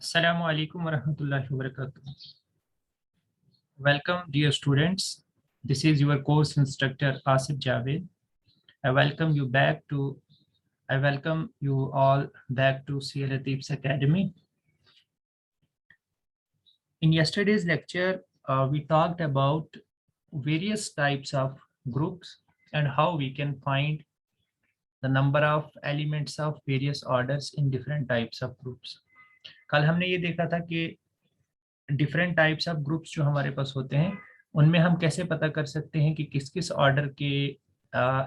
Assalamu alaikum warahmatullahi wabarakatuh. Welcome, dear students. This is your course instructor Asif Javed. I welcome you back to. I welcome you all back to CA Latif's Academy. In yesterday's lecture, we talked about various types of groups and how we can find the number of elements of various orders in different types of groups. कल हमने ये देखा था कि different types of groups जो हमारे पास होते हैं उनमें हम कैसे पता कर सकते हैं कि किस किस ऑर्डर के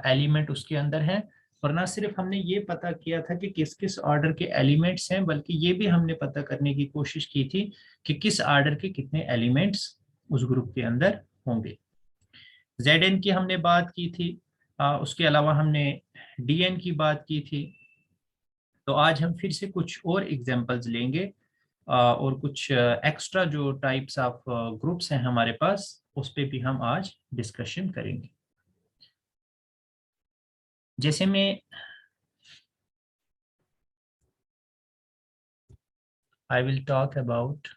एलिमेंट उसके अंदर हैं। और ना सिर्फ हमने ये पता किया था कि किस किस ऑर्डर के एलिमेंट्स हैं, बल्कि ये भी हमने पता करने की कोशिश की थी कि किस ऑर्डर के कितने एलिमेंट्स उस ग्रुप के अंदर होंगे। Zn की हमने बात की थी, उसके अलावा हमने Dn की बात की थी। तो आज हम फिर से कुछ और एग्जांपल्स लेंगे और कुछ एक्स्ट्रा जो टाइप्स ऑफ ग्रुप्स हैं हमारे पास उस पे भी हम आज डिस्कशन करेंगे। जैसे मैं आई विल टॉक अबाउट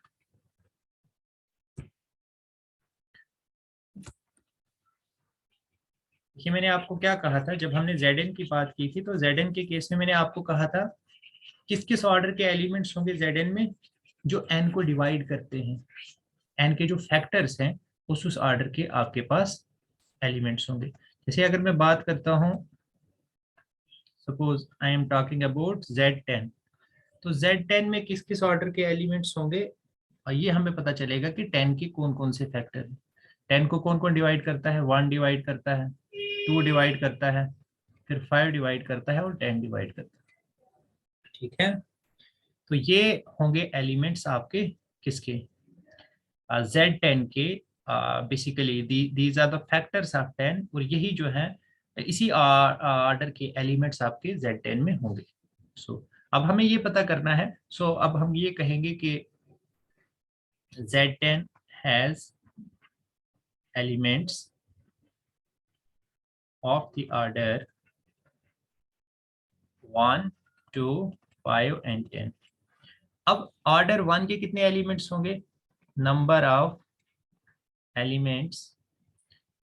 कि मैंने आपको क्या कहा था जब हमने Zn की बात की थी। तो Zn के केस में मैंने आपको कहा था किस किस ऑर्डर के एलिमेंट्स होंगे Zn में जो n को डिवाइड करते हैं। n के जो फैक्टर्स हैं उस ऑर्डर के आपके पास एलिमेंट्स होंगे। जैसे अगर मैं बात करता हूँ, suppose I am talking about Z10, तो Z10 में किस किस ऑर्डर के एलिमेंट्स होंगे और ये हमें पता चलेगा कि 10 के कौन कौन से फैक्टर हैं। 10 को कौन कौन डिवाइड करता है, 1 डिवाइड करता है, 2 डिवाइड करता है, फिर 5 डिवाइड करता है और 10 डिवाइड करता है। ठीक है, तो ये होंगे एलिमेंट्स आपके किसके, Z10 के। Basically these are the factors of 10 और यही जो है इसी ऑर्डर के एलिमेंट्स आपके Z10 में होंगे। सो अब हमें ये पता करना है। सो अब हम ये कहेंगे कि Z10 has elements of the order 1, 2, 5 and 10। अब ऑर्डर 1 के कितने एलिमेंट्स होंगे, number of elements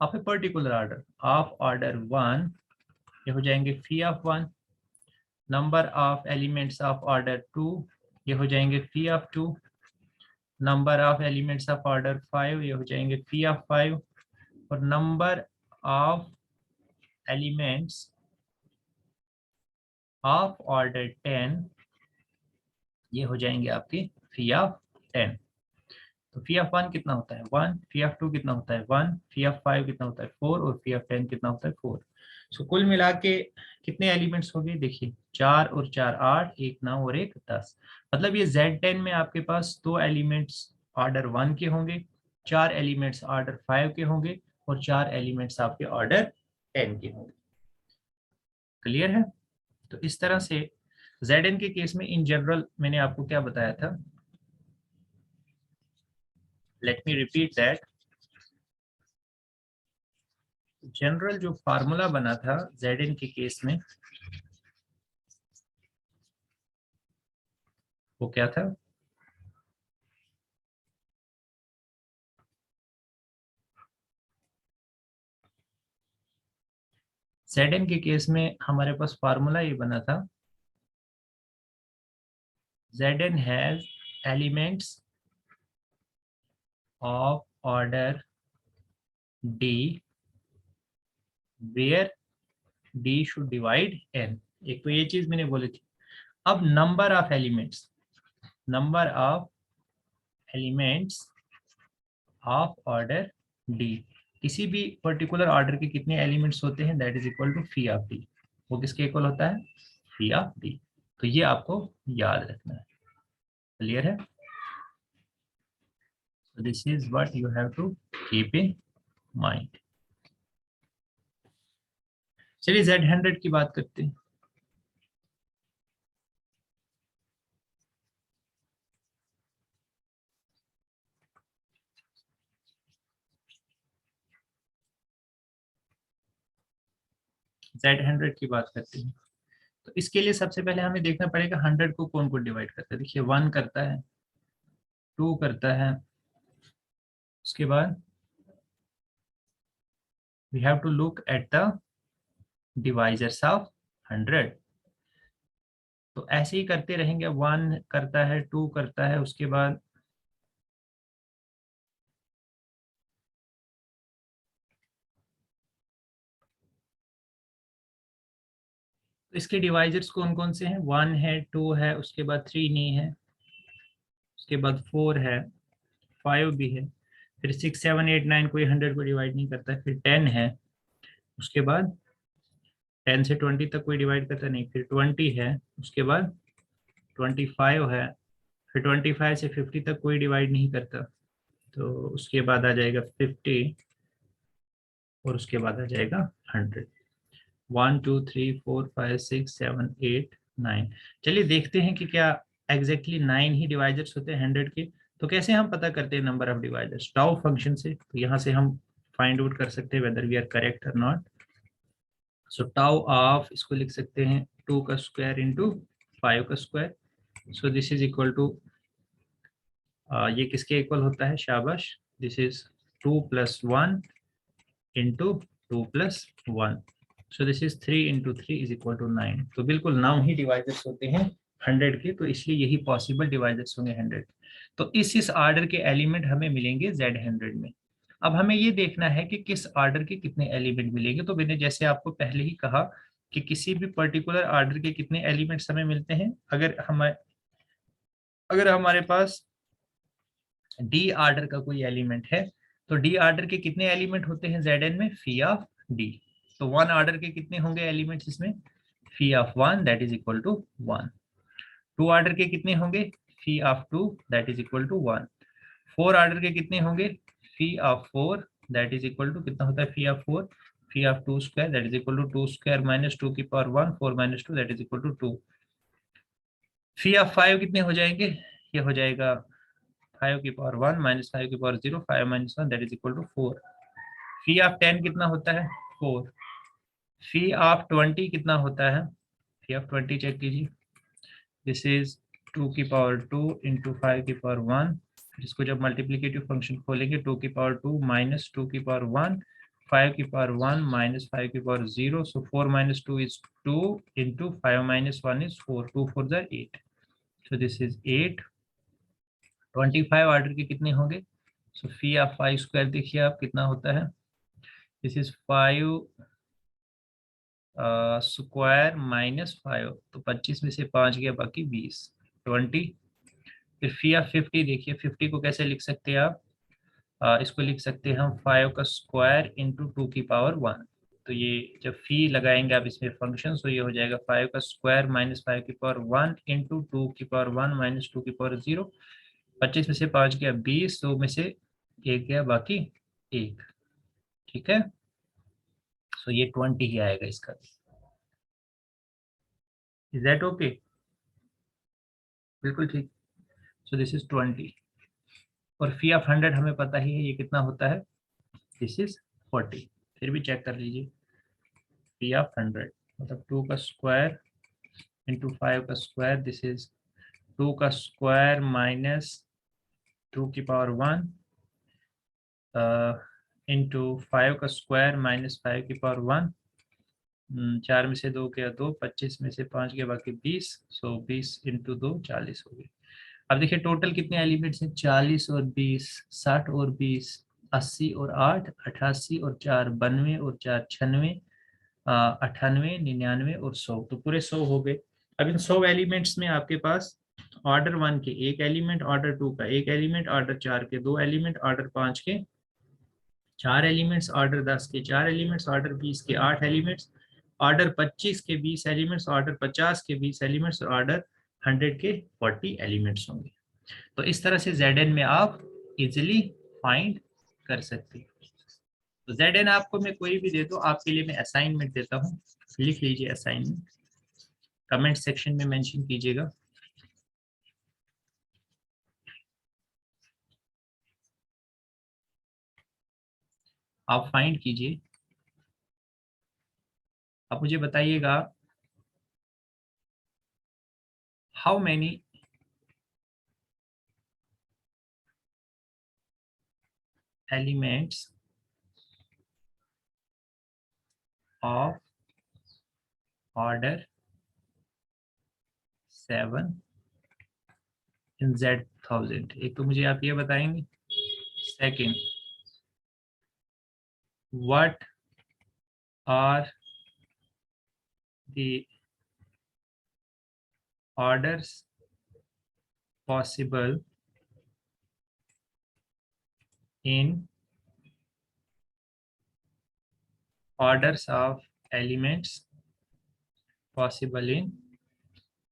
of a particular order of order 1, ये हो जाएंगे phi of 1। Number of elements of order 2, ये हो जाएंगे phi of 2। Number of elements of order 5, ये हो जाएंगे फी ऑफ 5। और number of elements of order 10, ये हो जाएंगे आपके फी ऑफ 10। तो फी ऑफ 1 कितना होता है 1, फी ऑफ 2 कितना होता है 1, फी ऑफ 5 कितना होता है 4 और फी ऑफ 10 कितना होता है 4। सो कुल मिला के कितने एलिमेंट्स हो गए, देखिए 4 और 4 8, 1 9 और 1 10। मतलब ये Z10 में आपके पास 2 एलिमेंट्स ऑर्डर 1 के होंगे, 4 एलिमेंट्स ऑर्डर 5 के होंगे और 4 एलिमेंट्स आपके ऑर्डर 10 के होंगे। क्लियर है। तो इस तरह से Zn के केस में इन जनरल मैंने आपको क्या बताया था, let me repeat that. General जो फार्मूला बना था Zn के केस में वो क्या था, Zn के केस में हमारे पास फार्मूला ये बना था, Zn has elements of order D where D should divide n। एक तो ये चीज मैंने बोली थी। अब number of elements, number of elements of order D, किसी भी पर्टिकुलर ऑर्डर के कितने एलिमेंट्स होते हैं that is equal to phi of D. वो किसके इक्वल होता है, फी ऑफ डी। तो ये आपको याद रखना है। क्लियर है। So this is what you have to keep in mind। चलिए Z100 की बात करते हैं। Z100 की बात करते हैं तो इसके लिए सबसे पहले हमें देखना पड़ेगा 100 को कौन कौन डिवाइड करता है। देखिए 1 करता है, 2 करता है, उसके बाद we have to look at the divisors of 100। तो ऐसे ही करते रहेंगे, 1 करता है, 2 करता है, उसके बाद तो इसके डिवाइजर्स कौन कौन से हैं? 1 है, 2 है, उसके बाद 3 नहीं है, उसके बाद 4 है, 5 भी है, फिर 6 7 8 9 कोई 100 को डिवाइड नहीं करता है, फिर 10 है, उसके बाद 10 से 20 तक कोई डिवाइड करता नहीं, फिर 20 है, उसके बाद 25 है, फिर 25 से 50 तक कोई डिवाइड नहीं करता, तो उसके बाद आ जाएगा 50, और उसके बाद आ जाएगा 100। 1 2 3 4 5 6 7 8 9। चलिए देखते हैं कि क्या एग्जैक्टली 9 ही डिवाइजर्स होते हैं 100 के। तो कैसे हम पता करते हैं number of divisors? Tau function से। तो यहाँ से हम फाइंड आउट कर सकते हैं वेदर वी आर करेक्ट और नॉट। सो टाउ ऑफ, इसको लिख सकते हैं 2 का स्क्वायर इंटू 5 का square. So this is equal to, ये किसके इक्वल होता है? शाबाश, this is 2 + 1 into 2 + 1। So this is 3 into 3 is equal to 9। तो बिल्कुल 9 ही डिवाइजर्स होते हैं 100 के, तो इसलिए यही पॉसिबल डिवाइजर्स होंगे 100। तो इस ऑर्डर के एलिमेंट हमें मिलेंगे Z100 में। अब हमें ये देखना है कि किस ऑर्डर के कितने एलिमेंट मिलेंगे। तो मैंने जैसे आपको पहले ही कहा कि किसी भी पर्टिकुलर ऑर्डर के कितने एलिमेंट्स हमें मिलते हैं। अगर हमारे पास डी ऑर्डर का कोई एलिमेंट है, तो डी ऑर्डर के कितने एलिमेंट होते हैं Zn में? Phi of D. तो 1 ऑर्डर के कितने होंगे एलिमेंट्स इसमें? Phi of 1 that is equal to 1। 2 order के कितने होंगे? Phi of 2 that is equal to 1। 4 order के कितने होंगे? Phi of 4 that is equal to, कितना होता है phi of 4? Phi of 2 square that is equal to 2 square minus 2 की power 1, 4 minus 2 that is equal to 2। Phi of 5 कितने हो जाएंगे? ये हो जाएगा 5 की पावर 1 माइनस 5 की power 0, 5 minus 1 that is equal to 4। Phi of 10 कितना होता है? 4। फी ऑफ 20 कितना होता है? फी ऑफ 20 चेक कीजिए, दिस इज 2 की पावर 2 इंटू 5 की पावर 1। जिसको जब मल्टीप्लीकेटिव फंक्शन खोलेंगे 2 की पावर 2 माइनस 2 की पावर 1, 5 की पावर 1 माइनस 5 की power 0। So 4 minus 2 is 2 into 5 minus 1 is 4, 2 4 ज़ा 8। सो दिस इज 8। 25 ऑर्डर के कितने होंगे? सो फी ऑफ 5 स्क्वायर देखिए आप कितना होता है, दिस इज 5 स्क्वायर माइनस 5, तो 25 में से 5 गया, बाकी 20, 20। फिर फी ऑफ 50 देखिए, 50 को कैसे लिख सकते हैं आप? इसको लिख सकते हैं हम 5 का स्क्वायर इंटू 2 की पावर 1। तो ये जब फी लगाएंगे आप इसमें फंक्शन, तो ये हो जाएगा 5 का स्क्वायर माइनस 5 की पावर 1 इंटू 2 की पावर 1 माइनस 2 की पावर 0। 25 में से 5 गया 20, 100 में से 1 गया, बाकी 1। ठीक है, सो ये 20 ही आएगा इसका। Is that okay? बिल्कुल ठीक। सो दिस इज 20। और फी ऑफ 100 हमें पता ही है ये कितना होता है, दिस इज 40। फिर भी चेक कर लीजिए, फी ऑफ 100 मतलब 2 का स्क्वायर इंटू 5 का स्क्वायर, दिस इज 2 का स्क्वायर माइनस 2 की पावर 1 इंटू 5 का स्क्वायर माइनस 5 की पावर 1। 4 में से 2 गया 2, 25 में से 5 गया, बाकी 20। सो 20 इंटू 2 40 हो गए। अब देखिए टोटल कितने एलिमेंट्स हैं? 40 और 20, 60 और 20, 80 और 8, 88 और 4, 92 और 4, 96, 98, 99 और 100। तो पूरे 100 हो गए। अब इन 100 एलिमेंट्स में आपके पास ऑर्डर 1 के 1 एलिमेंट, ऑर्डर 2 का 1 एलिमेंट, ऑर्डर 4 के 2 एलिमेंट, ऑर्डर 5 के 4 एलिमेंट्स, ऑर्डर 10 के 4 एलिमेंट्स, ऑर्डर 20 के 8 एलिमेंट्स, ऑर्डर 25 के 20 एलिमेंट्स, ऑर्डर 50 के 20 एलिमेंट्स और ऑर्डर 100 के 40 एलिमेंट्स होंगे। तो इस तरह से Zn में आप इजिली फाइंड कर सकते हैं। तो Zn आपको मैं कोई भी दे दो, आपके लिए मैं असाइनमेंट देता हूँ, लिख लीजिए असाइनमेंट, कमेंट सेक्शन में मेंशन कीजिएगा। आप फाइंड कीजिए, आप मुझे बताइएगा how many elements of order 7 in Z1000। एक तो मुझे आप ये बताएंगे। Second, what are the orders possible in orders of elements possible in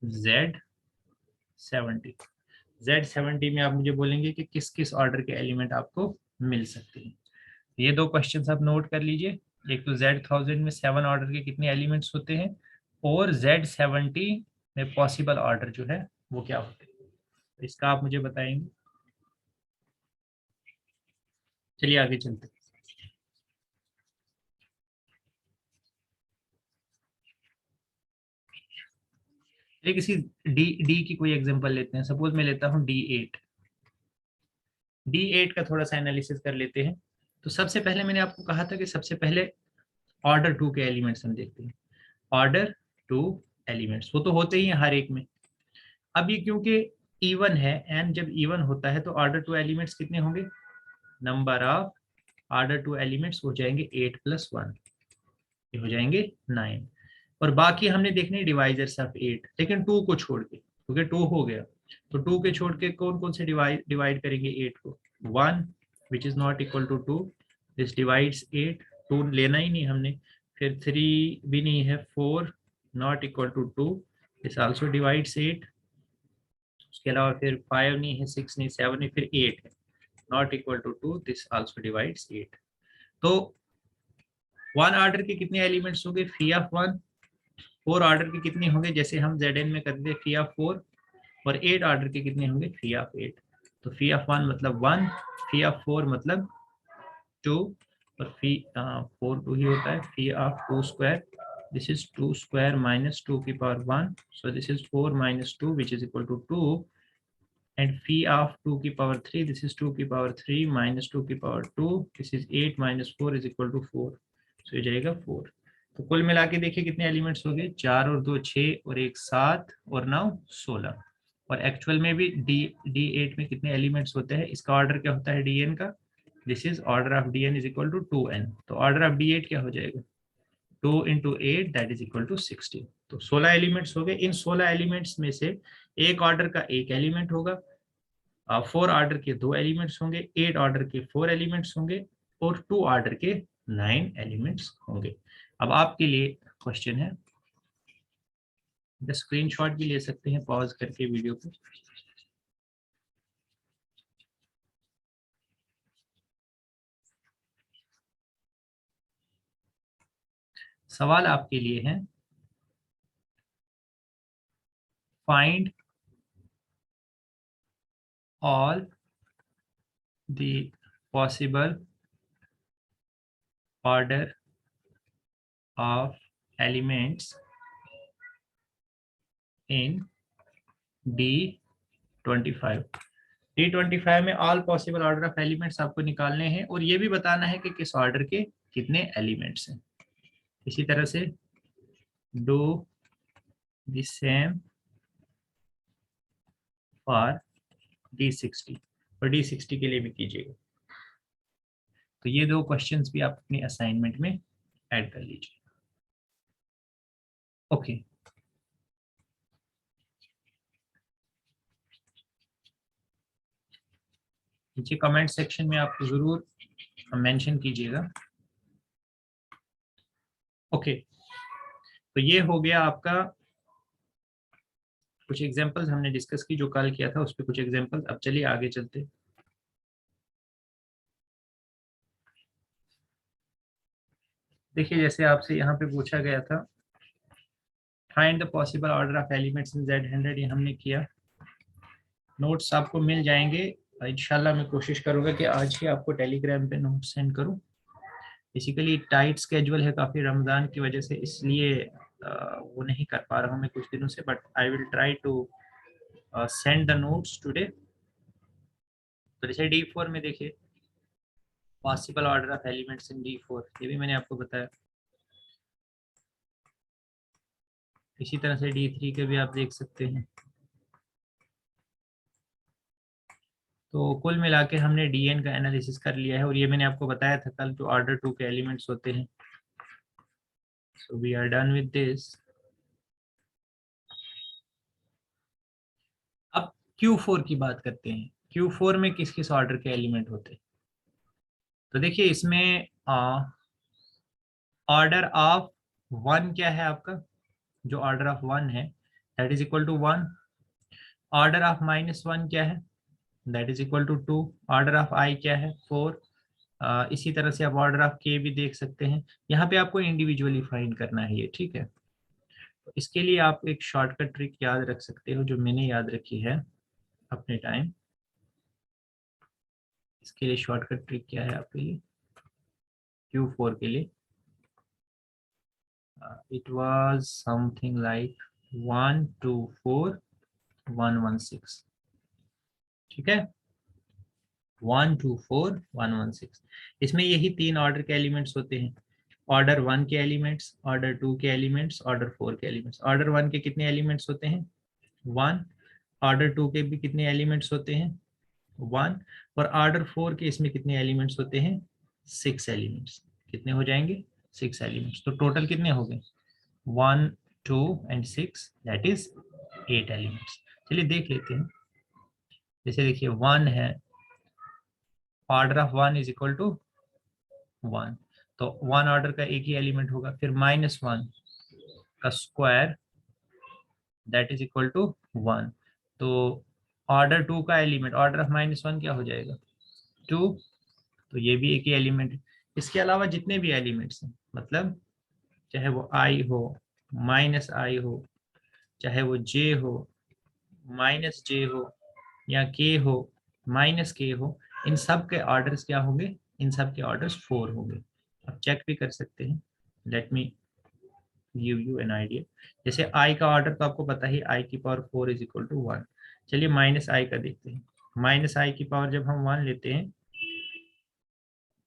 Z70। Z70 में आप मुझे बोलेंगे कि किस किस ऑर्डर के एलिमेंट आपको मिल सकते हैं। ये दो क्वेश्चंस आप नोट कर लीजिए। एक तो Z1000 में 7 ऑर्डर के कितने एलिमेंट्स होते हैं, और Z70 में पॉसिबल ऑर्डर जो है वो क्या होते हैं, इसका आप मुझे बताएंगे। चलिए आगे चलते हैं। किसी डी डी की कोई एग्जांपल लेते हैं। सपोज मैं लेता हूं D8। D8 का थोड़ा सा एनालिसिस कर लेते हैं। तो सबसे पहले मैंने आपको कहा था कि सबसे पहले ऑर्डर 2 के एलिमेंट्स हम देखते हैं। ऑर्डर 2 एलिमेंट्स वो तो होते ही हैं हर एक में। अब ये क्योंकि इवन है, एंड जब इवन होता है तो ऑर्डर 2 एलिमेंट्स कितने होंगे, नंबर ऑफ ऑर्डर 2 एलिमेंट्स हो जाएंगे 8 + 1, ये हो जाएंगे 9। और बाकी हमने देखने डिवाइजर्स ऑफ 8, लेकिन 2 को छोड़ के, क्योंकि 2 हो गया तो 2 के छोड़ के कौन कौन से डिवाइड करेंगे 8 को। 1 which is not equal to 2, this divides 8, 2 लेना ही नहीं हमने। फिर 3 भी नहीं है, 4 not equal to 2, this also divides 8। उसके अलावा फिर 5 नहीं है, 6 नहीं, 7 नहीं, फिर 8 है, not equal to 2, this also divides 8। तो 1 ऑर्डर के कितने एलिमेंट्स होंगे, फी ऑफ 1। 4 ऑर्डर के कितने होंगे, जैसे हम Zn में करते हैं फी ऑफ 4। और 8 ऑर्डर के कितने होंगे, फी ऑफ 8। तो फी ऑफ 1 मतलब 1, फी ऑफ 4 मतलब 2, और फी 4 2 ही होता है। Phi of 2 square, this is 2 square minus 2 की power 1, so this is 4 minus 2 which is equal to 2। And phi of 2 की पावर 3, दिस इज 2 की पावर 3 माइनस 2 की power 2, this is 8 minus 4 is equal to 4, so ये जाएगा 4। तो कुल मिला के देखिए कितने एलिमेंट्स हो गए, 4 और 2 6 और 1 7 और 9 16। और एक्चुअल में भी D8 में कितने एलिमेंट्स होते हैं, इसका ऑर्डर क्या होता है Dn का, this is order of Dn is equal to 2n। तो ऑर्डर ऑफ D8 क्या हो जाएगा, 2 × 8 दैट इज इक्वल टू 16। तो 16 एलिमेंट्स हो गए। इन 16 एलिमेंट्स में से एक ऑर्डर का एक एलिमेंट होगा, 4 ऑर्डर के 2 एलिमेंट्स होंगे, 8 ऑर्डर के 4 एलिमेंट्स होंगे, और 2 ऑर्डर के 9 एलिमेंट्स होंगे। अब आपके लिए क्वेश्चन है, स्क्रीनशॉट भी ले सकते हैं पॉज करके वीडियो को। सवाल आपके लिए है, find all the possible order of elements in D25। D25 में all possible order of elements आपको निकालने हैं, और ये भी बताना है कि किस ऑर्डर के कितने एलिमेंट्स हैं। इसी तरह से do the same for D60, और D60 के लिए भी कीजिएगा। तो ये दो क्वेश्चंस भी आप अपनी असाइनमेंट में ऐड कर लीजिए। ओके, नीचे कमेंट सेक्शन में आप जरूर मेंशन कीजिएगा। ओके, तो ये हो गया आपका कुछ एग्जांपल्स हमने डिस्कस की जो कल किया था, उस पर कुछ एग्जांपल्स। अब चलिए आगे चलते। देखिए, जैसे आपसे यहाँ पे पूछा गया था, find the possible order of elements in Z100, ये हमने किया। नोट्स आपको मिल जाएंगे इंशाल्लाह। मैं कोशिश करूंगा कि आज ही आपको टेलीग्राम पे नोट्स सेंड करूं। बेसिकली टाइट स्केड्यूल है काफ़ी रमज़ान की वजह से, इसलिए वो नहीं कर पा रहा हूँ मैं कुछ दिनों से, but I will try to send the notes today. तो जैसे D4 में देखिए, possible order of elements in D4, ये भी मैंने आपको बताया। इसी तरह से D3 के भी आप देख सकते हैं। तो कुल मिला के हमने Dn का एनालिसिस कर लिया है, और ये मैंने आपको बताया था कल जो ऑर्डर 2 के एलिमेंट्स होते हैं। So we are done with this. अब Q4 की बात करते हैं। Q4 में किस किस ऑर्डर के एलिमेंट होते हैं? तो देखिए इसमें ऑर्डर ऑफ 1 क्या है आपका, जो ऑर्डर ऑफ 1 है that is equal to 1। Order of -1 क्या है, that is equal to 2। Order of I क्या है, 4। इसी तरह से आप ऑर्डर ऑफ K भी देख सकते हैं। यहाँ पे आपको इंडिविजुअली फाइंड करना है ये, ठीक है। तो इसके लिए आप एक शॉर्टकट ट्रिक याद रख सकते हो जो मैंने याद रखी है अपने टाइम। इसके लिए शॉर्टकट ट्रिक क्या है आपके लिए Q4 के लिए? It was something like 1 2 4 1 1 6, ठीक है। 1 2 4 1 1 6, इसमें यही 3 ऑर्डर के एलिमेंट्स होते हैं। ऑर्डर 1 के एलिमेंट्स, ऑर्डर 2 के एलिमेंट्स, ऑर्डर 4 के एलिमेंट्स। ऑर्डर 1 के कितने एलिमेंट्स होते हैं, 1। ऑर्डर 2 के भी कितने एलिमेंट्स होते हैं, 1। और ऑर्डर 4 के इसमें कितने एलिमेंट्स होते हैं, 6 एलिमेंट्स। कितने हो जाएंगे, 6 एलिमेंट्स। तो टोटल कितने हो गए, 1 2 एंड 6, दैट इज 8 एलिमेंट्स। चलिए देख लेते हैं। जैसे देखिए 1 है, order of 1 is equal to 1, तो 1 ऑर्डर का एक ही एलिमेंट होगा। फिर -1 का square that is equal to 1, तो ऑर्डर 2 का एलिमेंट, ऑर्डर ऑफ -1 क्या हो जाएगा, 2, तो ये भी एक ही एलिमेंट है। इसके अलावा जितने भी एलिमेंट्स हैं, मतलब चाहे वो I हो, -I हो, चाहे वो J हो, -J हो, या K हो, -K हो, इन सब के ऑर्डर्स क्या होंगे, इन सब के ऑर्डर्स 4 होंगे। आप चेक भी कर सकते हैं। Let me give you an idea. जैसे I का ऑर्डर तो आपको पता ही, I की पावर 4 इज इक्वल टू 1। चलिए -I का देखते हैं। -I की पावर जब हम 1 लेते हैं,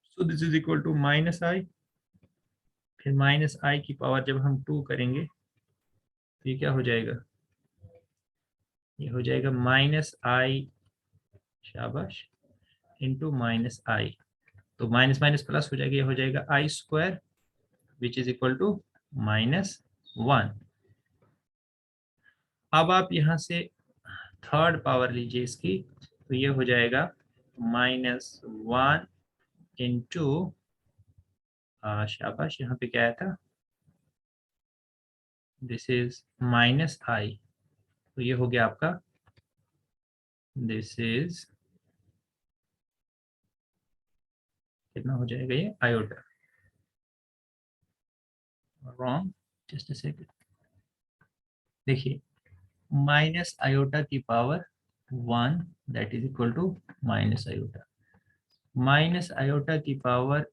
so this is equal to -I। फिर -I की पावर जब हम 2 करेंगे तो ये क्या हो जाएगा, ये हो जाएगा -I, शाबाश, इंटू -I। तो माइनस माइनस प्लस हो जाएगा, ये हो जाएगा I² which is equal to -1। अब आप यहाँ से थर्ड पावर लीजिए इसकी, तो ये हो जाएगा -1 इंटू, शाबाश, यहाँ पे क्या आया था, दिस इज -I, तो ये हो गया आपका, दिस इज कितना हो जाएगा, ये iota, wrong, just a second. देखिए माइनस आयोटा की power 1 that is equal to -iota, minus iota की power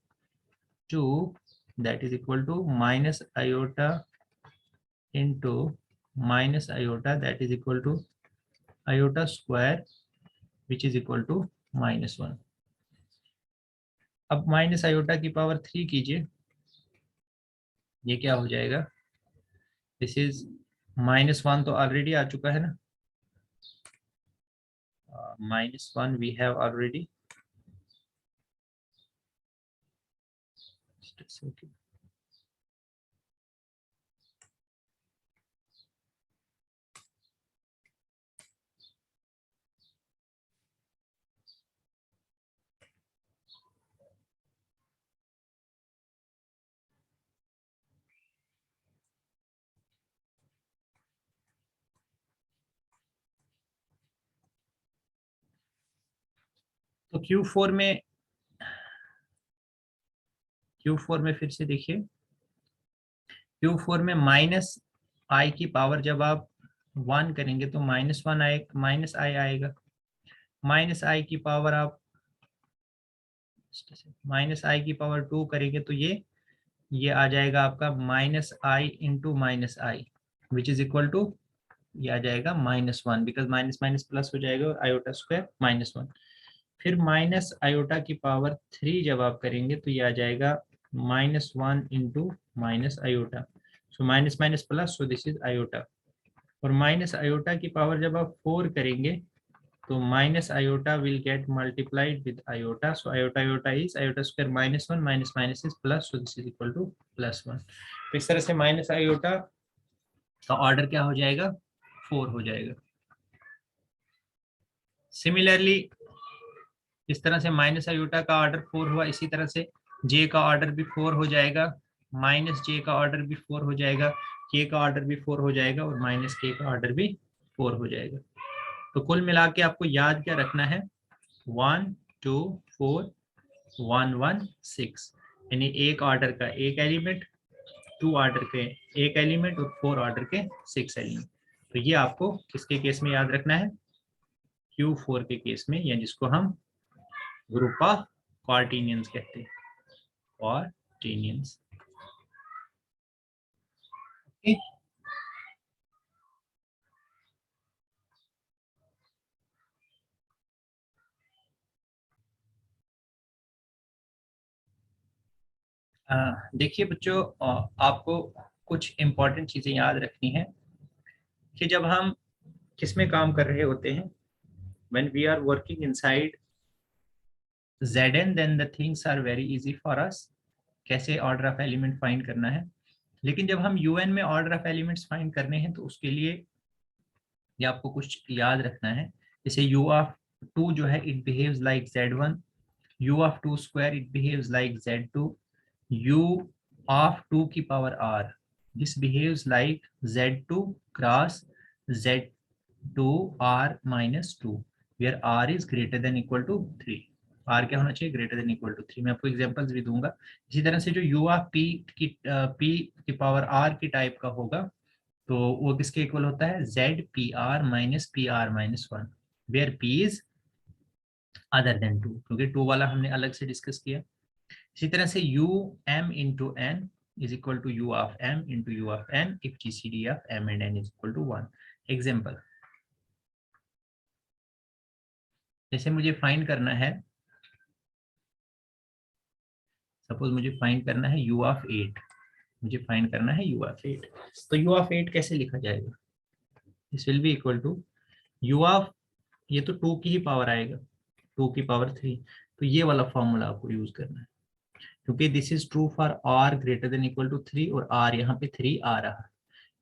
2 that is equal to -iota into -iota that is equal to iota square which is equal to -1। अब -iota की power 3 कीजिए, ये क्या हो जाएगा, दिस इज -1 तो ऑलरेडी आ चुका है ना, -1 वी हैव ऑलरेडी, तो Q4 में फिर से देखिए, Q4 में -I की पावर जब आप 1 करेंगे तो -1 आए, -I आएगा। -I की पावर आप -I की पावर 2 करेंगे तो ये आ जाएगा आपका -I into -I which is equal to, ये आ जाएगा -1, बिकॉज माइनस माइनस प्लस हो जाएगा और आयोटा स्क्वायर -1। फिर माइनस आयोटा की पावर 3 जब आप करेंगे तो ये आ जाएगा -1 into minus iota, so minus minus plus, so this is iota. और माइनस आयोटा की पावर जब आप 4 करेंगे तो minus iota will get multiplied with iota, so iota iota is iota square -1 minus minus is plus, so this is equal to +1। तो इस तरह से माइनस आयोटा का ऑर्डर क्या हो जाएगा, 4 हो जाएगा। सिमिलरली इस तरह से माइनस आयोटा का ऑर्डर 4 हुआ, इसी तरह से जे का ऑर्डर भी 4 हो जाएगा, माइनस जे का ऑर्डर भी 4 हो जाएगा, के का ऑर्डर भी 4 हो जाएगा और माइनस के का ऑर्डर भी 4 हो जाएगा। तो कुल मिला के आपको याद क्या रखना है, 1 2 4 1 1 6, यानी एक ऑर्डर का एक एलिमेंट, 2 ऑर्डर के एक एलिमेंट और 4 ऑर्डर के 6 एलिमेंट। तो ये आपको किसके केस में याद रखना है, Q4 के केस में, या जिसको हम ग्रुप ऑफ क्वार्टिनियंस कहते हैं, क्वार्टिनियंस। देखिए बच्चों, आपको कुछ इम्पोर्टेंट चीजें याद रखनी है कि जब हम किस में काम कर रहे होते हैं, when we are working inside Zn then the things are very easy for us, कैसे ऑर्डर ऑफ एलिमेंट फाइंड करना है। लेकिन जब हम UN में ऑर्डर ऑफ एलिमेंट्स फाइंड करने हैं तो उसके लिए ये आपको कुछ याद रखना है। जैसे u ऑफ 2 जो है it behaves like Z1, u of 2 square it behaves like Z2, u of 2 की power r this behaves like z2 cross z2 r minus 2 where r is greater than equal to 3। r क्या होना चाहिए, greater than equal to 3। मैं आपको examples भी दूंगा। इसी तरह से जो u ऑफ p की पावर r की टाइप का होगा तो वो किसके इक्वल होता है, z pr minus pr minus 1 where p is other than 2, क्योंकि 2 वाला हमने अलग से डिस्कस किया। इसी तरह से u m into n is equal to u of m into u of n if GCD of m and n is equal to 1। Example, जैसे मुझे फाइंड करना है, सपोज मुझे फाइंड करना है u of 8, मुझे फाइंड करना है u of 8, तो u of 8 कैसे लिखा जाएगा, this will be equal to u of, ये तो 2 की ही पावर आएगा, 2 की पावर 3, तो ये वाला फॉर्मूला आपको यूज करना है, क्योंकि this is true for r greater than equal to 3 और r यहाँ पे 3 आ रहा है।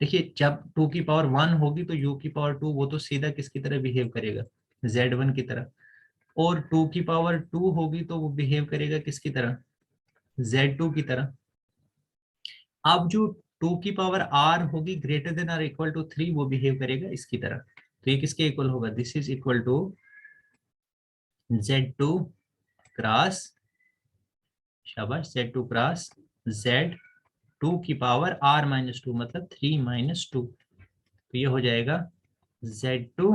देखिए जब 2 की पावर 1 होगी तो u की पावर 2 वो तो सीधा किसकी तरह बिहेव करेगा, z1 की तरह, और 2 की पावर 2 होगी तो वो बिहेव करेगा किसकी तरह, z2 की तरह। अब जो 2 की पावर r होगी ग्रेटर देन और इक्वल टू 3 वो बिहेव करेगा इसकी तरह। तो ये किसके इक्वल होगा, this is equal to z2 cross, शाबाश, z2 क्रॉस z2 की पावर r माइनस 2 मतलब 3 माइनस 2, तो ये हो जाएगा z2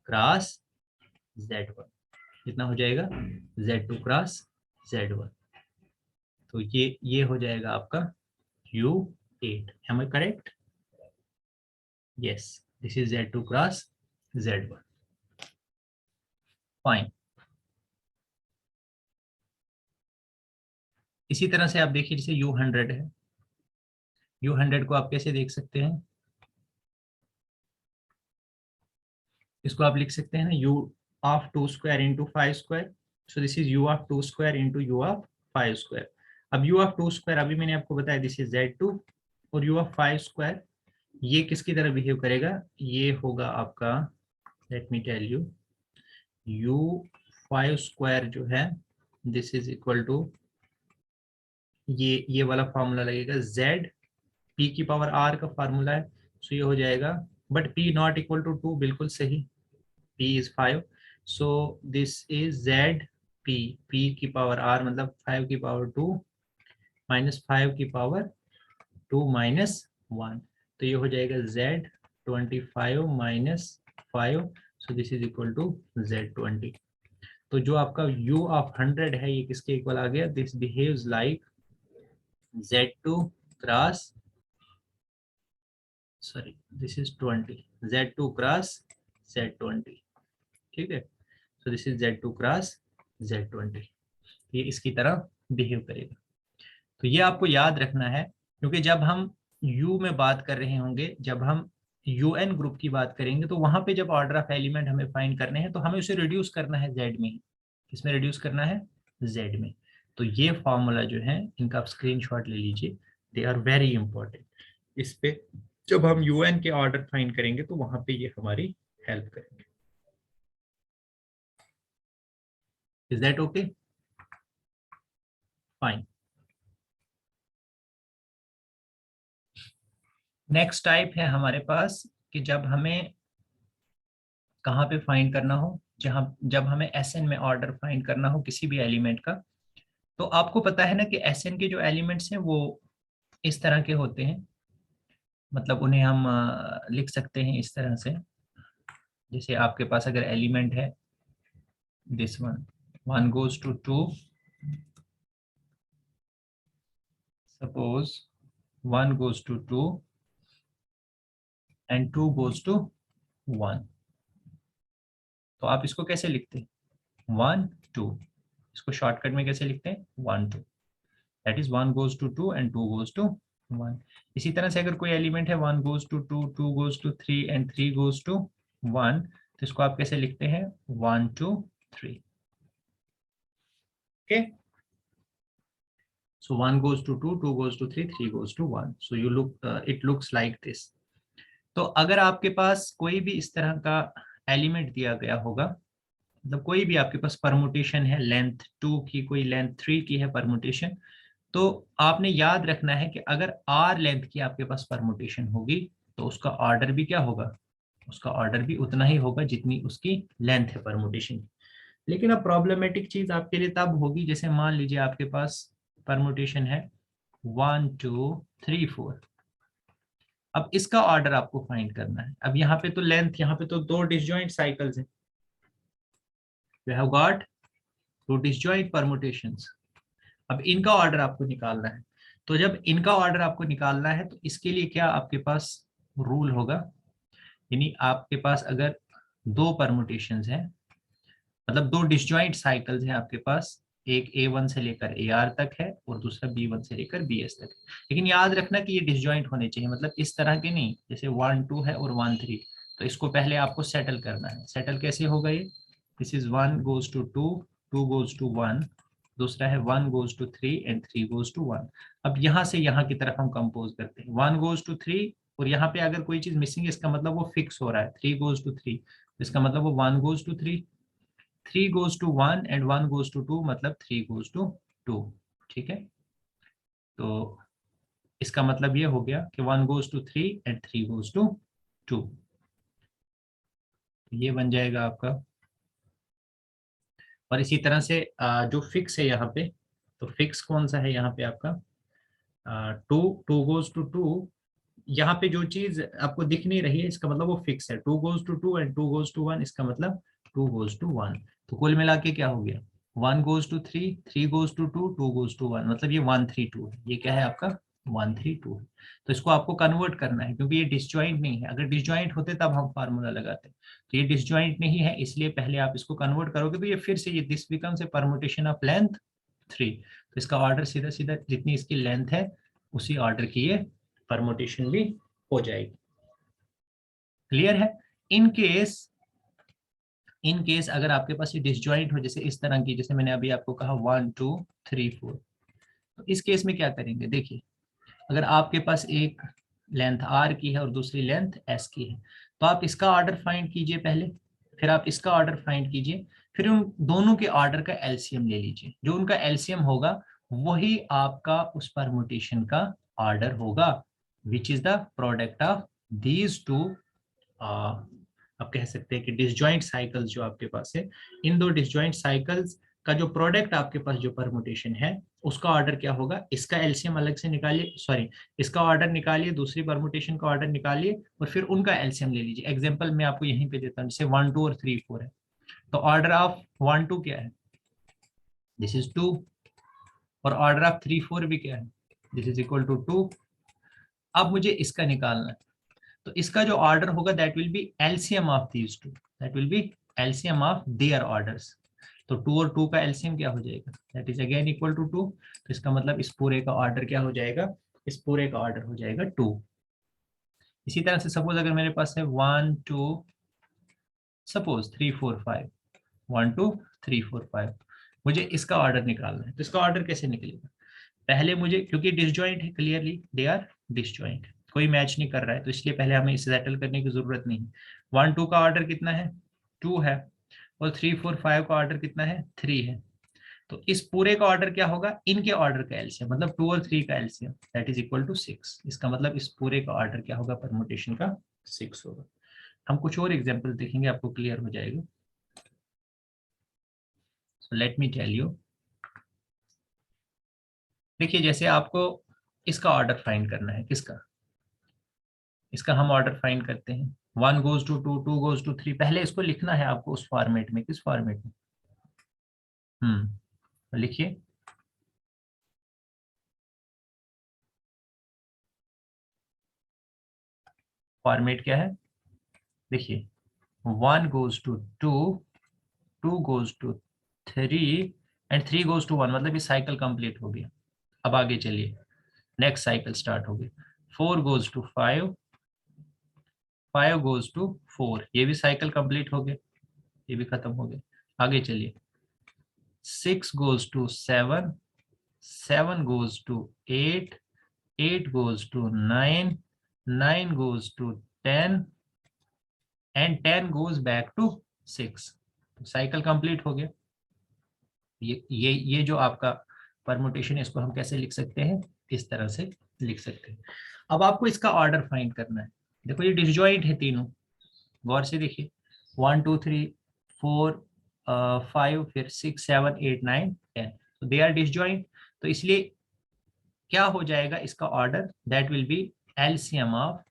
क्रॉस z1, कितना हो जाएगा, z2 क्रॉस z1, तो ये हो जाएगा आपका u8। Am I correct, yes, this is z2 cross z1, fine. इसी तरह से आप देखिए जैसे u100 है, u100 को आप कैसे देख सकते हैं, इसको आप लिख सकते हैं ना u of 2 square into 5 square, so this is u of 2 square into u of 5 square. अब u ऑफ 2 स्क्वायर अभी मैंने आपको बताया दिस इज z2, और u ऑफ 5 स्क्वायर ये किसकी तरह बिहेव करेगा, ये होगा आपका, let me tell you, u5 square जो है दिस इज इक्वल टू, ये वाला फॉर्मूला लगेगा, z p की पावर r का फार्मूला है, सो ये हो जाएगा, but p not equal to 2, बिल्कुल सही, p is 5, so this is z p की पावर r मतलब 5 की पावर 2 माइनस 5 की पावर 2 माइनस 1, तो ये हो जाएगा z25 minus 5, so this is equal to z20। तो जो आपका u ऑफ 100 है ये किसके इक्वल आ गया, this behaves like z2 cross, sorry this is 20, z2 cross z20, ठीक है। सो this is Z2 cross Z20, ये इसकी तरह बिहेव करेगा। तो ये आपको याद रखना है, क्योंकि जब हम U में बात कर रहे होंगे, जब हम UN ग्रुप की बात करेंगे, तो वहां पे जब ऑर्डर ऑफ एलिमेंट हमें फाइंड करने हैं तो हमें उसे रिड्यूस करना है Z में। किसमें रिड्यूस करना है? Z में। तो ये फॉर्मूला जो है इनका आप स्क्रीनशॉट ले लीजिए, दे आर वेरी इंपॉर्टेंट। इस पे जब हम UN के ऑर्डर फाइंड करेंगे तो वहां पे ये हमारी हेल्प करेंगे। Is that okay? Fine. Next type है हमारे पास कि जब हमें कहाँ पे फाइंड करना हो, जब हमें SN में ऑर्डर फाइंड करना हो किसी भी एलिमेंट का। तो आपको पता है ना कि SN के जो एलिमेंट्स हैं वो इस तरह के होते हैं, मतलब उन्हें हम लिख सकते हैं इस तरह से। जैसे आपके पास अगर एलिमेंट है this one, 1 goes to 2, suppose 1 goes to 2 and 2 goes to 1, तो आप इसको कैसे लिखते हैं? 1 2। इसको शॉर्टकट में कैसे लिखते हैं? 1 2। That is 1 goes to 2 and 2 goes to 1। इसी तरह से अगर कोई एलिमेंट है 1 goes to 2, 2 goes to 3 and 3 goes to 1, तो इसको आप कैसे लिखते हैं? 1 2 3। Okay, so 1 goes to 2, 2 goes to 3, 3 goes to 1, so you look it looks like this। तो अगर आपके पास कोई भी इस तरह का एलिमेंट दिया गया होगा, मतलब कोई भी आपके पास परमुटेशन है, लेंथ 2 की, कोई लेंथ 3 की है परमुटेशन, तो आपने याद रखना है कि अगर r लेंथ की आपके पास परमुटेशन होगी तो उसका ऑर्डर भी क्या होगा? उसका ऑर्डर भी उतना ही होगा जितनी उसकी लेंथ है परमुटेशन की। लेकिन अब प्रॉब्लमेटिक चीज आपके लिए तब होगी जैसे मान लीजिए आपके पास परमुटेशन है 1 2 3 4। अब इसका ऑर्डर आपको फाइंड करना है। अब यहाँ पे तो लेंथ, यहाँ पे तो 2 डिसजॉइंट साइकिल्स हैं, we have got 2 disjoint permutations. अब इनका ऑर्डर आपको निकालना है। तो जब इनका ऑर्डर आपको निकालना है तो इसके लिए क्या आपके पास रूल होगा? यानी आपके पास अगर 2 परमुटेशंस हैं, मतलब 2 डिसजॉइंट साइकिल्स हैं आपके पास, एक A1 से लेकर AR तक है और दूसरा B1 से लेकर BS तक है। लेकिन याद रखना कि ये डिसजॉइंट होने चाहिए, मतलब इस तरह के नहीं, जैसे 1 2 है और 1 3। तो इसको पहले आपको सेटल करना है। सेटल कैसे होगा ये? This is 1 goes to 2, 2 goes to 1, दूसरा है 1 goes to 3 and 3 goes to 1। अब यहाँ से यहाँ की तरफ हम कंपोज करते हैं 1 goes to 3, और यहाँ पे अगर कोई चीज मिसिंग है इसका मतलब वो फिक्स हो रहा है, 3 goes to 3, इसका मतलब वो 1 goes to 3, 3 goes to 1 and 1 goes to 2, मतलब 3 goes to 2। ठीक है, तो इसका मतलब ये हो गया कि 1 goes to 3 and 3 goes to 2। ये बन जाएगा आपका। और इसी तरह से जो फिक्स है यहाँ पे, तो फिक्स कौन सा है यहाँ पे आपका? 2 2 goes to 2। यहाँ पे जो चीज आपको दिख नहीं रही है इसका मतलब वो फिक्स है, 2 goes to 2 and 2 goes to 1, इसका मतलब 2 goes to 1। तो कुल मिला के क्या हो गया? 1 goes to 3, 3 goes to 2, 2 goes to 1, मतलब ये 1 3 2 है। ये क्या है आपका? 1 3 2 है। तो इसको आपको कन्वर्ट करना है क्योंकि ये डिसजॉइंट नहीं है। अगर डिसजॉइंट होते तब हम फार्मूला लगाते। तो ये डिसजॉइंट नहीं है, इसलिए पहले आप इसको कन्वर्ट करोगे तो ये फिर से ये this becomes a permutation of length 3। तो इसका ऑर्डर सीधा सीधा जितनी इसकी लेंथ है उसी ऑर्डर की ये परमुटेशन भी हो जाएगी। क्लियर है? इन केस अगर आपके पास ये डिसजॉइंट हो, जैसे इस तरह की, जैसे मैंने अभी आपको कहा 1 2 3 4, तो इस केस में क्या करेंगे? देखिए, अगर आपके पास एक लेंथ r की है और दूसरी लेंथ s की है, तो आप इसका ऑर्डर फाइंड कीजिए पहले, फिर आप इसका ऑर्डर फाइंड कीजिए, फिर उन दोनों के ऑर्डर का एलसीएम ले लीजिए। जो उनका एलसीएम होगा वही आपका उस परमुटेशन का ऑर्डर होगा, which is the product of these to, आप कह सकते हैं कि डिसजॉइंट साइकिल्स जो आपके पास है, इन 2 डिसजॉइंट साइकिल्स का जो प्रोडक्ट आपके पास जो परमुटेशन है उसका ऑर्डर क्या होगा? इसका एलसीएम अलग से निकालिए, सॉरी, इसका ऑर्डर निकालिए, दूसरी परमुटेशन का ऑर्डर निकालिए और फिर उनका एलसीएम ले लीजिए। एग्जांपल मैं आपको यहीं पे देता हूं, जैसे 1 2 और 3 4 है, तो ऑर्डर ऑफ 1 2 क्या है? दिस इज 2, और ऑर्डर ऑफ 3 4 भी क्या है? This is equal to 2। अब मुझे इसका निकालना है, तो इसका जो ऑर्डर होगा that will be LCM of these two, that will be LCM of their orders. तो 2 और 2 का एलसीएम क्या हो जाएगा, that is again equal to 2। तो इसका मतलब इस पूरे का ऑर्डर क्या हो जाएगा, इस पूरे का ऑर्डर हो जाएगा 2। इसी तरह से सपोज अगर मेरे पास है 1 2 सपोज 3 4 5, 1 2 3 4 5, मुझे इसका ऑर्डर निकालना है। तो इसका ऑर्डर कैसे निकलेगा, पहले मुझे, क्योंकि डिसजॉइंट है, क्लियरली दे आर डिसजॉइंट, कोई मैच नहीं कर रहा है, तो इसलिए पहले हमें इसे सेटल करने की जरूरत नहीं। 1 2 का ऑर्डर कितना है, 2 है, और 3 4 5 का ऑर्डर कितना है, 3 है। तो इस पूरे का ऑर्डर क्या होगा, इनके ऑर्डर का एलसीएम, मतलब 2 और 3 का LCM, that is equal to 6। इसका मतलब इस पूरे का ऑर्डर क्या होगा, परमुटेशन का 6 होगा। हम कुछ और एग्जांपल देखेंगे, आपको क्लियर हो जाएगा। So let me tell you. देखिए जैसे आपको इसका ऑर्डर फाइंड करना है, किसका, इसका हम ऑर्डर फाइंड करते हैं। 1 गोज टू 2, 2 गोज टू 3, पहले इसको लिखना है आपको उस फॉर्मेट में। किस फॉर्मेट में, तो लिखिए। फॉर्मेट क्या है, देखिए 1 goes to 2, 2 goes to 3 and 3 goes to 1, मतलब ये साइकिल कंप्लीट हो गया। अब आगे चलिए, नेक्स्ट साइकिल स्टार्ट हो गई। 4 गोज टू 5, 5 गोज टू 4, ये भी साइकिल कंप्लीट हो गया, ये भी खत्म हो गया। आगे चलिए, 6 goes to 7, 7 goes to 8, 8 goes to 9, 9 goes to 10 and 10 goes back to 6। तो साइकिल कंप्लीट हो गया। ये जो आपका परमुटेशन है, इसको हम कैसे लिख सकते हैं, इस तरह से लिख सकते हैं। अब आपको इसका ऑर्डर फाइंड करना है। देखो ये डिसजॉइंट है तीनों, गौर से देखिए, 1 2 3 4 5, फिर 6 7 8 9 10, तो दे आर डिसजॉइंट। तो इसलिए क्या हो जाएगा इसका order, that will be LCM of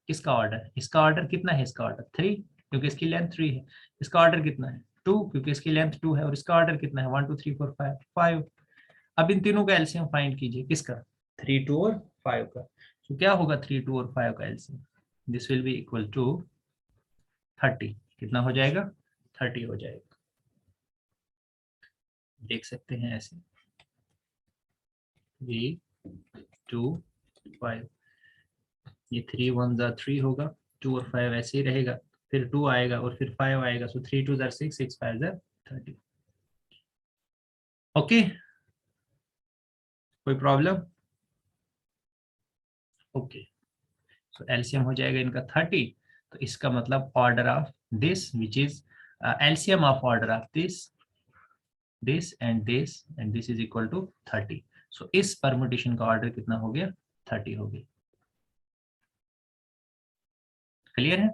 इसका ऑर्डर। इसका ऑर्डर कितना है, इसका ऑर्डर 3, क्योंकि इसकी लेंथ 3 है। इसका ऑर्डर कितना है 2, क्योंकि इसकी लेंथ 2 है। और इसका ऑर्डर कितना है 1 2 3 4 5 5। अब इन तीनों का एलसीएम फाइंड कीजिए, किसका, 3 2 और 5 का। तो क्या होगा 3 2 और 5 का LCM, this will be equal to 30। कितना हो जाएगा, 30 हो जाएगा। देख सकते हैं ऐसे, 3 2 5, ये 3 1 जा 3 होगा, 2 और 5 ऐसे ही रहेगा, फिर 2 आएगा और फिर 5 आएगा। सो 3 2 जा 6, 6 5 जा 30। ओके, कोई प्रॉब्लम, ओके। सो एलसीएम हो जाएगा इनका 30। तो इसका मतलब order of this which is LCM of order of this and this is equal to 30। So इस परमुटेशन का ऑर्डर कितना हो गया, 30 हो गया। क्लियर है,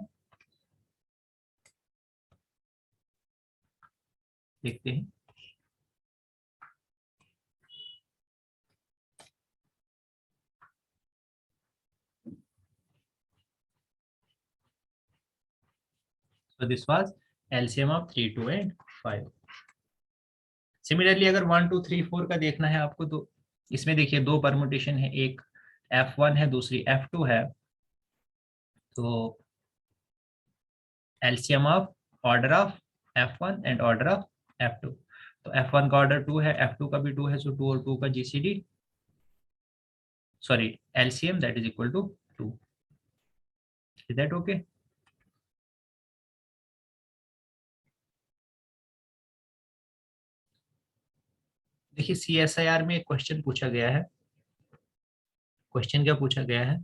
देखते हैं। So this was LCM of 3 2 and 5। Similarly अगर 1 2 3 4 का देखना है आपको, तो इसमें देखिए दो परमुटेशन है, एक F1 है, दूसरी F2 है। तो LCM of order of F1 and order of F2। तो F1 का ऑर्डर 2 है, F2 का भी 2 है, सो 2 और 2 का GCD, sorry LCM, that is equal to 2। Is that okay. देखिए CSIR में एक क्वेश्चन पूछा गया है। क्वेश्चन क्या पूछा गया है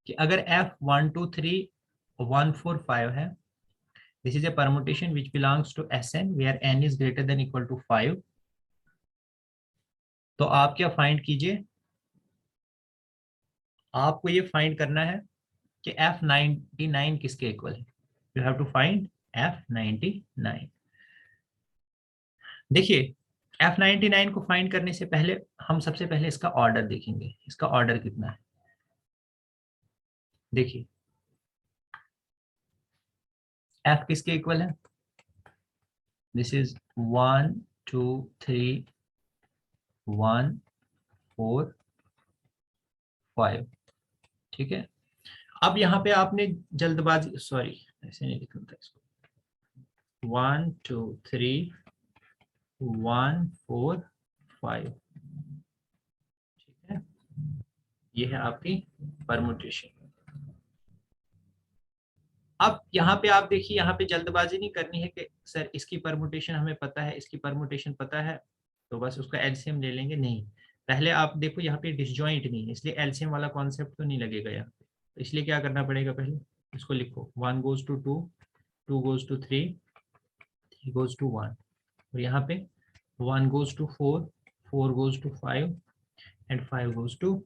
कि अगर F1 2 3 1 4 5 है, this is a permutation which belongs to Sn where n is greater than equal to 5। तो आप क्या फाइंड कीजिए, आपको ये फाइंड करना है कि F99 किसके इक्वल है। You have to find F99। देखिए F99 को फाइंड करने से पहले हम सबसे पहले इसका ऑर्डर देखेंगे, इसका ऑर्डर कितना है। देखिए F किसके इक्वल है, दिस इज 1 2 3 1 4 5, ठीक है। अब यहाँ पे आपने जल्दबाजी, सॉरी ऐसे नहीं लिखना था इसको, 1 2 3 1 4 5। ठीक है, ये है आपकी परमुटेशन। अब यहाँ पे आप देखिए, यहाँ पे जल्दबाजी नहीं करनी है कि सर इसकी परमुटेशन हमें पता है, इसकी परमुटेशन पता है, तो बस उसका एलसीएम ले लेंगे। नहीं, पहले आप देखो यहाँ पे डिसजॉइंट नहीं है, इसलिए एलसीएम वाला कॉन्सेप्ट तो नहीं लगेगा यहाँ पे। तो इसलिए क्या करना पड़ेगा, पहले इसको लिखो 1 goes to 2, 2 goes to 3, 3 goes to 1, और यहाँ पे 1 goes to 4, 4 goes to 5 and 5 goes to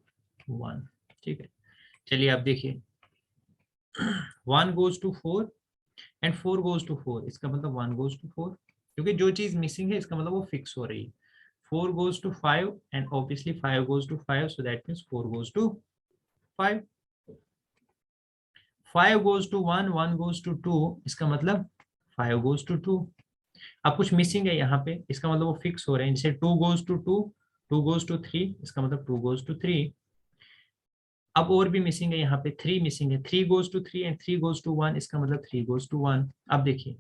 1। ठीक है, चलिए आप देखिए 1 goes to 4 and 4 goes to 4, इसका मतलब 1 goes to 4, क्योंकि जो चीज मिसिंग है इसका मतलब वो फिक्स हो रही है। 4 goes to 5 and obviously 5 goes to 5, so that means 4 goes to 5। 5 goes to 1, 1 goes to 2, इसका मतलब 5 goes to 2। अब कुछ मिसिंग है यहाँ पे, इसका मतलब वो फिक्स हो रहे हैं, जैसे 2 goes to 2, 2 goes to 3, इसका मतलब 2 goes to 3। अब और भी मिसिंग है, यहाँ पे 3 मिसिंग है, 3 goes to 3 and 3 goes to 1, इसका मतलब 3 goes to 1। अब देखिए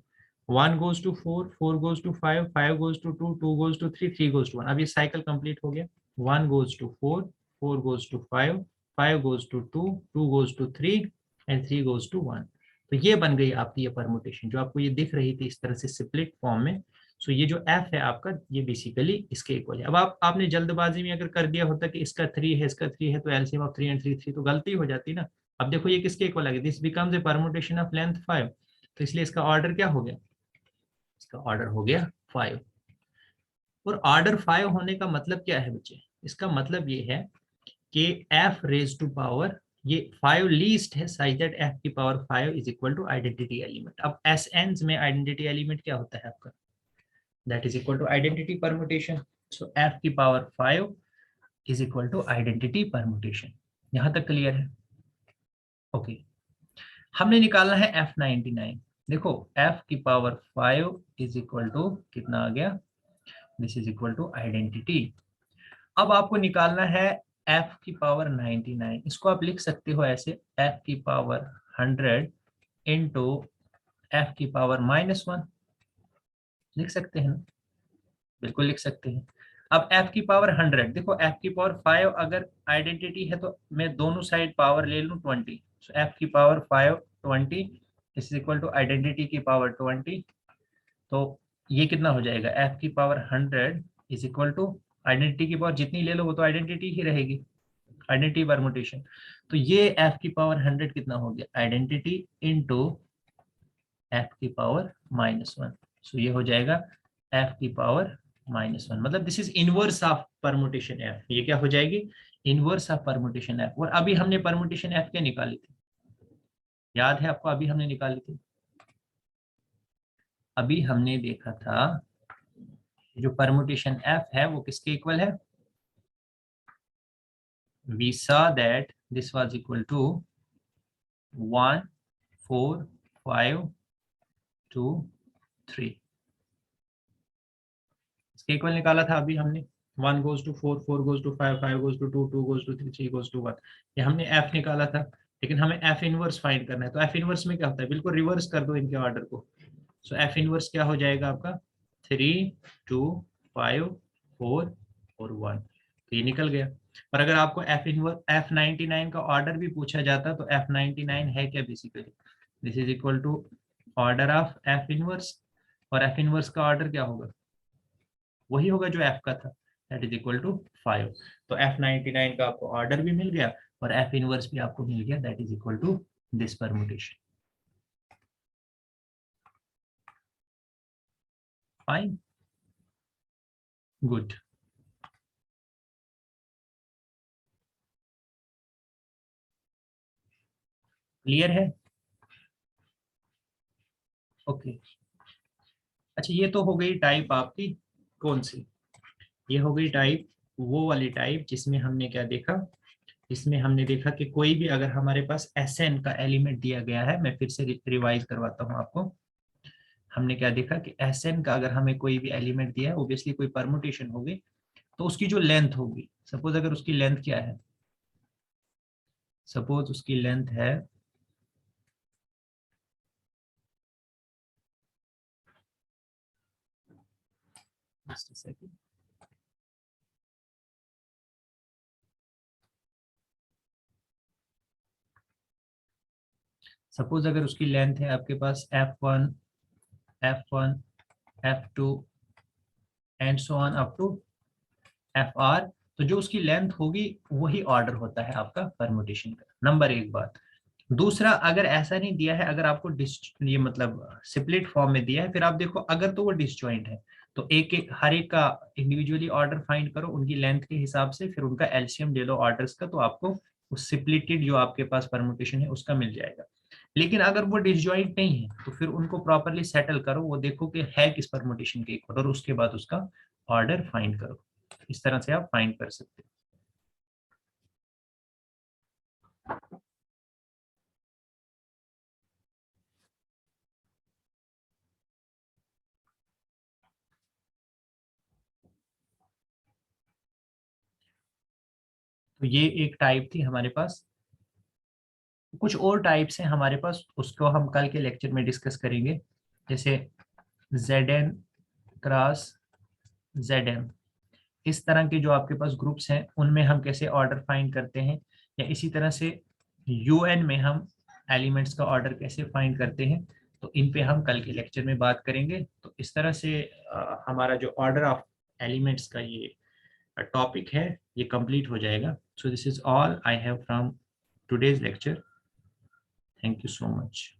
1 goes to 4, 4 goes to 5, 5 goes to 2, 2 goes to 3, 3 goes to 1। अब ये साइकिल कंप्लीट हो गया। 1 goes to 4, 4 goes to 5, 5 goes to 2, 2 goes to 3 and 3 goes to 1। तो ये बन गई आपकी ये परमुटेशन जो आपको ये दिख रही थी इस तरह से स्प्लिट फॉर्म में। सो ये जो एफ है आपका, ये बेसिकली इसके इक्वल है। अब आपने जल्दबाजी में अगर कर दिया होता कि इसका 3 है, इसका 3 है, तो एलसीएम ऑफ 3 एंड 3 3, तो गलती हो जाती ना। अब देखो ये किसके इक्वल आ गया, this becomes a permutation of length 5, तो इसलिए इसका ऑर्डर क्या हो गया, इसका ऑर्डर हो गया 5। और ऑर्डर 5 होने का मतलब क्या है बच्चे, इसका मतलब ये है कि f रेज टू पावर ये 5 लीस्ट है, सच दैट f की power 5 is equal to identity element. अब एस एन में आइडेंटिटी एलिमेंट क्या होता है आपका, that is equal to identity permutation, so f की power 5 is equal to identity permutation। यहां तक क्लियर है? ओके हमने निकालना है f99। देखो f की पावर 5 इज इक्वल टू कितना आ गया, this is equal to identity. अब आपको निकालना है f की पावर 99, इसको आप लिख सकते हो ऐसे, f की पावर 100 इंटू f की पावर -1, लिख सकते हैं ना, बिल्कुल लिख सकते हैं। अब f की पावर 100, देखो f की पावर 5 अगर आइडेंटिटी है तो मैं दोनों साइड पावर ले लूं 20, सो f की power 5 20 is equal to identity की पावर 20। तो ये कितना हो जाएगा, f की power 100 is equal to identity की पावर जितनी ले लो वो तो आइडेंटिटी ही रहेगी, आइडेंटिटी परमुटेशन। तो ये f की पावर 100 कितना हो गया, आइडेंटिटी इंटू f की पावर -1, सो ये हो जाएगा f की पावर -1, मतलब this is inverse of permutation f। ये क्या हो जाएगी, इनवर्स ऑफ परमुटेशन f। और अभी हमने परमुटेशन f क्या निकाली थी, याद है आपको, अभी हमने निकाली थी, अभी हमने देखा था जो परमुटेशन f है वो किसके इक्वल है, we saw that this was equal to 1 4 5 2 3, इसके इक्वल निकाला था अभी हमने। 1 goes to 4, 4 goes to 5, 5 goes to 2, 2 goes to 3, 3 goes to 1, ये हमने f निकाला था। लेकिन हमें f इनवर्स फाइंड करना है, तो f इनवर्स में क्या होता है, बिल्कुल रिवर्स कर दो इनके ऑर्डर को। सो f इनवर्स क्या हो जाएगा आपका, 3 2 5 4 और 1, तो ये निकल गया। और अगर आपको f इनवर्स f99 का ऑर्डर भी पूछा जाता तो f99 है क्या, basically this is equal to order of f inverse, और f इनवर्स का ऑर्डर क्या होगा, वही होगा जो f का था, दैट इज इक्वल टू 5। तो f99 का आपको ऑर्डर भी मिल गया और f इनवर्स भी आपको मिल गया, that is equal to this permutation. Fine, good, clear है? ओके अच्छा, ये तो हो गई टाइप आपकी कौन सी, ये हो गई टाइप वो वाली टाइप जिसमें हमने क्या देखा, इसमें हमने देखा कि कोई भी अगर हमारे पास एसएन का एलिमेंट दिया गया है, मैं फिर से रिवाइज करवाता हूँ आपको। हमने क्या देखा कि एसएन का अगर हमें कोई भी एलिमेंट दिया है, ओब्वियसली कोई परमुटेशन होगी, तो उसकी जो लेंथ होगी, सपोज अगर उसकी लेंथ क्या है, सपोज उसकी लेंथ है Just a second. सपोज अगर उसकी लेंथ है आपके पास F1, F1, F2 and so on up to FR, तो जो उसकी लेंथ होगी वही ऑर्डर होता है आपका परमुटेशन का। नंबर एक बात। दूसरा, अगर ऐसा नहीं दिया है, अगर आपको ये मतलब स्प्लिट फॉर्म में दिया है, फिर आप देखो अगर तो वो डिसजॉइंट है तो एक एक हर एक का इंडिविजुअली ऑर्डर फाइंड करो उनकी लेंथ के हिसाब से, फिर उनका एलसीएम ले लो ऑर्डर्स का, तो आपको उस स्प्लिटेड जो आपके पास परमुटेशन है उसका मिल जाएगा। लेकिन अगर वो डिसजॉइंट नहीं है तो फिर उनको प्रॉपरली सेटल करो, वो देखो कि है किस परमुटेशन के इक्वल, और उसके बाद उसका ऑर्डर फाइंड करो। इस तरह से आप फाइंड कर सकते हो। तो ये एक टाइप थी हमारे पास। कुछ और टाइप्स हैं हमारे पास, उसको हम कल के लेक्चर में डिस्कस करेंगे, जैसे Zn क्रॉस Zm। इस तरह के जो आपके पास ग्रुप्स हैं उनमें हम कैसे ऑर्डर फाइंड करते हैं, या इसी तरह से UN में हम एलिमेंट्स का ऑर्डर कैसे फाइंड करते हैं, तो इन पे हम कल के लेक्चर में बात करेंगे। तो इस तरह से हमारा जो ऑर्डर ऑफ एलिमेंट्स का ये टॉपिक है ये कंप्लीट हो जाएगा। सो this is all I have from today's lecture. Thank you so much.